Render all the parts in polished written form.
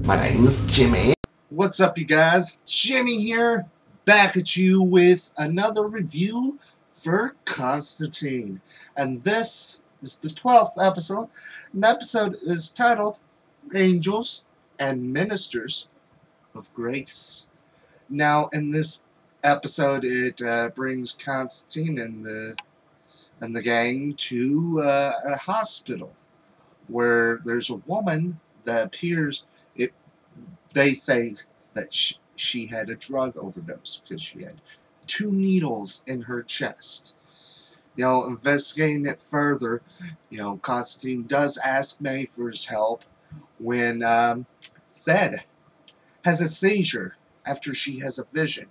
My name's Jimmy. What's up, you guys? Jimmy here, back at you with another review for Constantine. And this is the 12th episode. And the episode is titled Angels and Ministers of Grace. Now, in this episode, it brings Constantine and the gang to a hospital where there's a woman that appears. They think that she had a drug overdose because she had 2 needles in her chest. Investigating it further, Constantine does ask May for his help when Zed has a seizure after she has a vision.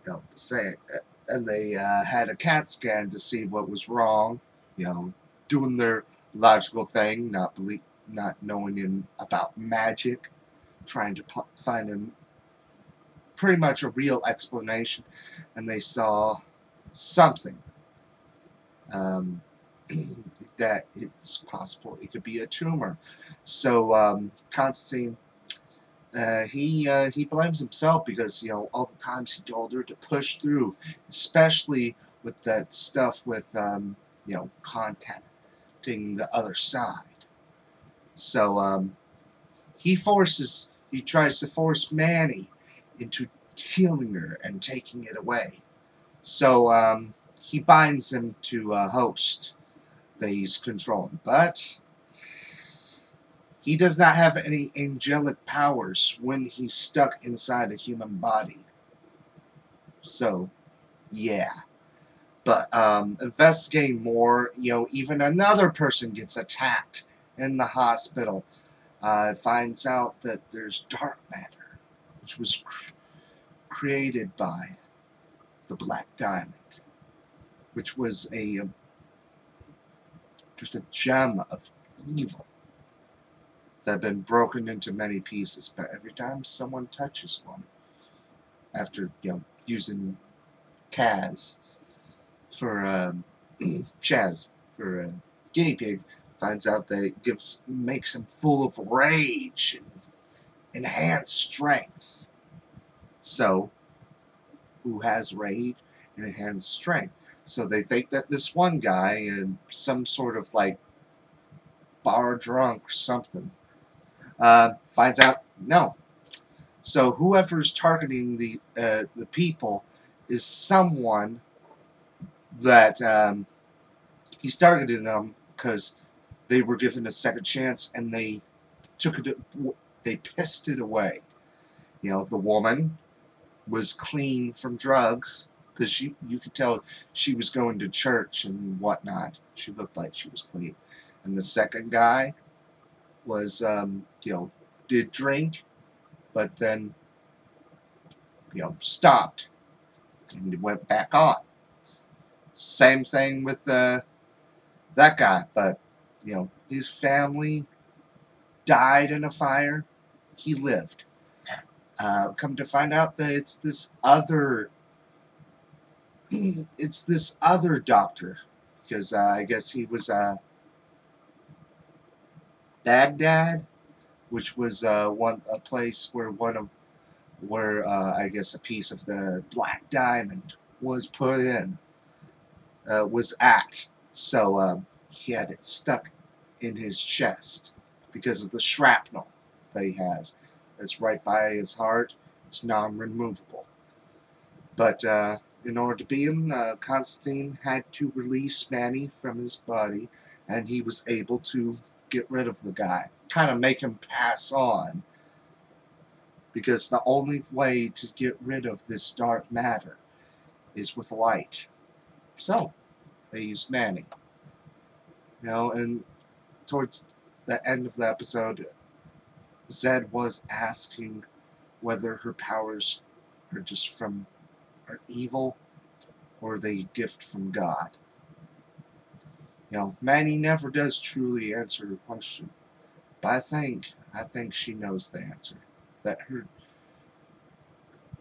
And they had a CAT scan to see what was wrong. Doing their logical thing, not knowing about magic, trying to find pretty much a real explanation, and they saw something that it's possible it could be a tumor. So Constantine, he blames himself because all the times he told her to push through, especially with that stuff with contacting the other side. So he tries to force Manny into killing her and taking it away. So he binds him to a host that he's controlling. But he does not have any angelic powers when he's stuck inside a human body. So, yeah. But investigating more, even another person gets attacked in the hospital. Finds out that there's dark matter, which was created by the Black Diamond, which was just a gem of evil that had been broken into many pieces. But every time someone touches one, after using Chaz for Chaz for guinea pig, finds out that it makes him full of rage and enhanced strength. So, who has rage and enhanced strength? So they think that this one guy, some sort of bar drunk or something, finds out no. So whoever's targeting the people is someone that he's targeting them because they were given a second chance and they pissed it away. The woman was clean from drugs because you could tell she was going to church and whatnot. She looked like she was clean. And the second guy was, did drink, but then, stopped and went back on. Same thing with that guy, but his family died in a fire. He lived. Come to find out that it's this other doctor, because I guess he was Baghdad, which was a place where I guess a piece of the Black Diamond was put in, was at. So he had it stuck in his chest because of the shrapnel that he has. It's right by his heart. It's non-removable. But in order to beat him, Constantine had to release Manny from his body, and he was able to get rid of the guy, kind of make him pass on, because the only way to get rid of this dark matter is with light. So they used Manny. And towards the end of the episode, Zed was asking whether her powers are evil or they a gift from God. Manny never does truly answer her question, but I think she knows the answer, that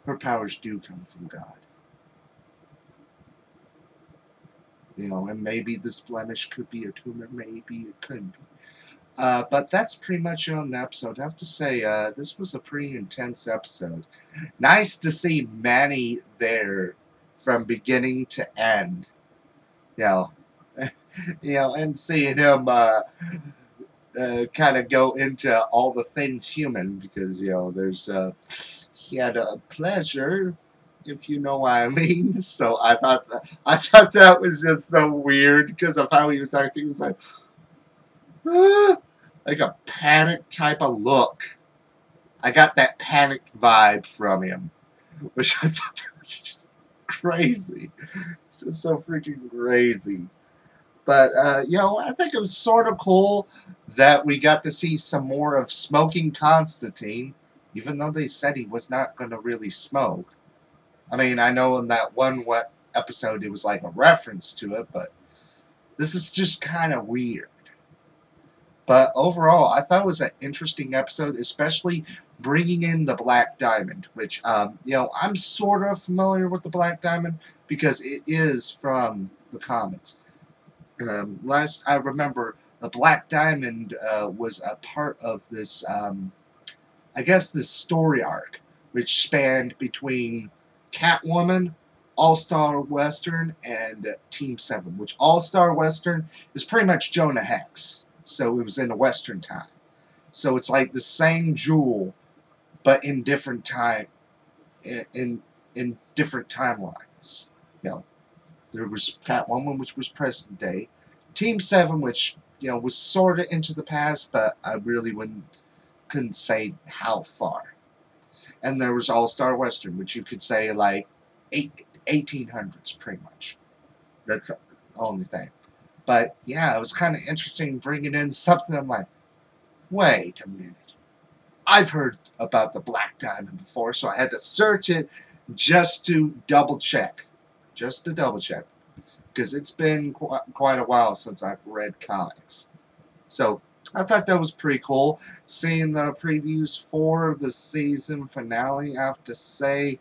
her powers do come from God. And maybe this blemish could be a tumor, maybe it couldn't be. But that's pretty much on the episode. I have to say, this was a pretty intense episode. Nice to see Manny there from beginning to end. You know, and seeing him kind of go into all the things human, because there's he had a pleasure, if you know what I mean. So I thought that was just so weird because of how he was acting. He was like, ah, like a panic type of look. I got that panic vibe from him, which I thought was just crazy. It's just so freaking crazy. But, I think it was sort of cool that we got to see some more of Smoking Constantine, even though they said he was not going to really smoke. I mean, I know in that one episode it was like a reference to it, but this is just kind of weird. But overall, I thought it was an interesting episode, especially bringing in the Black Diamond, which, I'm sort of familiar with the Black Diamond because it is from the comics. Last I remember, the Black Diamond was a part of this, I guess, this story arc, which spanned between Catwoman, All-Star Western, and Team 7, which All-Star Western is pretty much Jonah Hex. So it was in the Western time. So it's like the same jewel, but in different time, in different timelines. There was Catwoman, which was present day. Team 7, which was sort of into the past, but I really couldn't say how far. And there was All-Star Western, which you could say like 1800s, pretty much. That's the only thing. But yeah, it was kind of interesting bringing in something. I'm like, wait a minute. I've heard about the Black Diamond before, so I had to search it just to double check. Just to double check. Because it's been quite a while since I've read comics. So I thought that was pretty cool. Seeing the previews for the season finale, I have to say,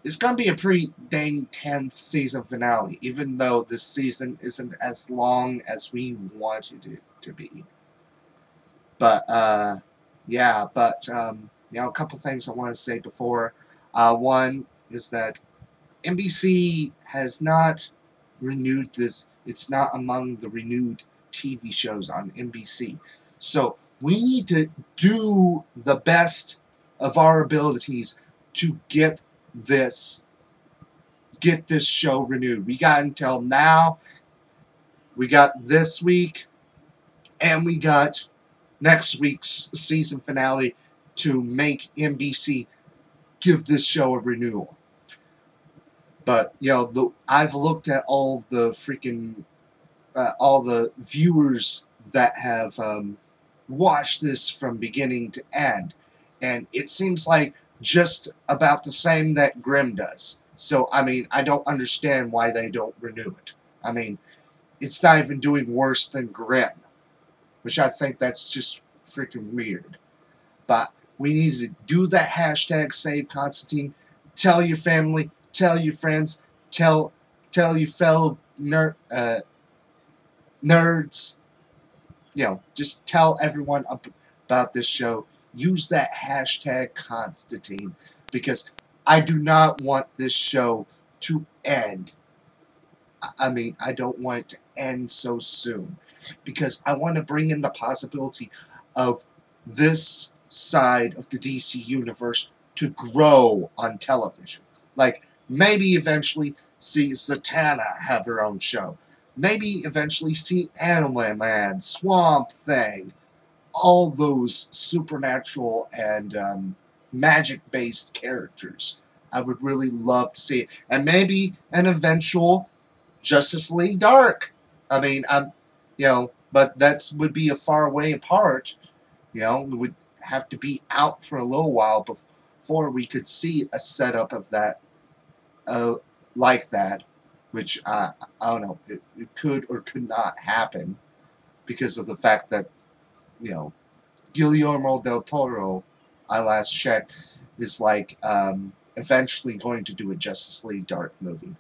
it's going to be a pretty dang tense season finale, even though this season isn't as long as we wanted it to be. But, yeah, but, a couple things I want to say before. One is that NBC has not renewed this. It's not among the renewed TV shows on NBC. So we need to do the best of our abilities to get this show renewed. We got until now. We got this week, and we got next week's season finale to make NBC give this show a renewal. But, I've looked at all the freaking, all the viewers that have watched this from beginning to end. And it seems like just about the same that Grimm does. So, I mean, I don't understand why they don't renew it. I mean, it's not even doing worse than Grimm. Which I think that's just freaking weird. But we need to do that hashtag Save Constantine. Tell your family. Tell your friends, tell your fellow nerds, just tell everyone about this show. Use that hashtag Constantine, because I do not want this show to end. I mean, I don't want it to end so soon, because I want to bring in the possibility of this side of the DC universe to grow on television. Like, maybe eventually see Zatanna have her own show. Maybe eventually see Animal Man, Swamp Thing, all those supernatural and magic-based characters. I would really love to see it. And maybe an eventual Justice League Dark. I mean, but that would be a far way apart. We would have to be out for a little while before we could see a setup of that. Like that, which I don't know, it could or could not happen because of the fact that, Guillermo del Toro, I last checked, is like eventually going to do a Justice League Dark movie.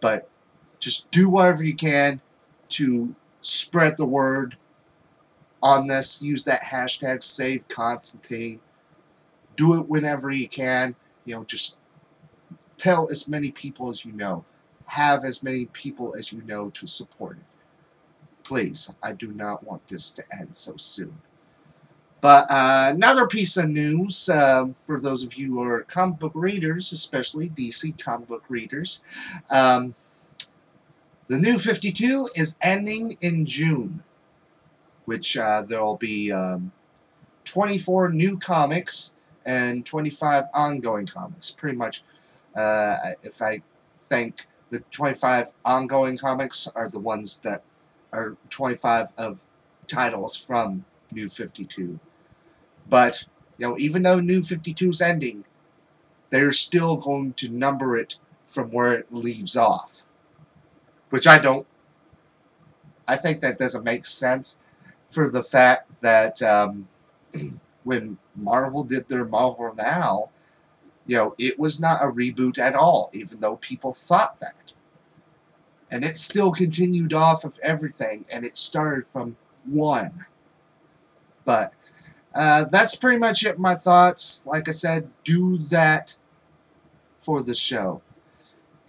But just do whatever you can to spread the word on this. Use that hashtag Save Constantine. Do it whenever you can. You know, just tell as many people as you know. Have as many people as you know to support it. Please, I do not want this to end so soon. But another piece of news for those of you who are comic book readers, especially DC comic book readers, the New 52 is ending in June, which there will be 24 new comics and 25 ongoing comics. Pretty much, if I think the 25 ongoing comics are the ones that are 25 of titles from New 52. But, you know, even though New 52 is ending, they're still going to number it from where it leaves off. Which I don't. I think that doesn't make sense for the fact that when Marvel did their Marvel Now, you know, it was not a reboot at all, even though people thought that. And it still continued off of everything, and it started from 1. But that's pretty much it, my thoughts. Like I said, do that for the show.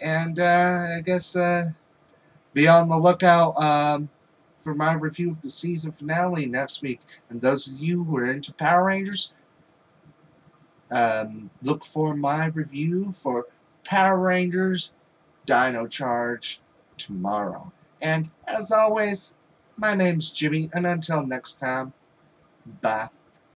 And I guess be on the lookout for my review of the season finale next week. And those of you who are into Power Rangers, look for my review for Power Rangers Dino Charge tomorrow. And as always, my name's Jimmy, and until next time, bye.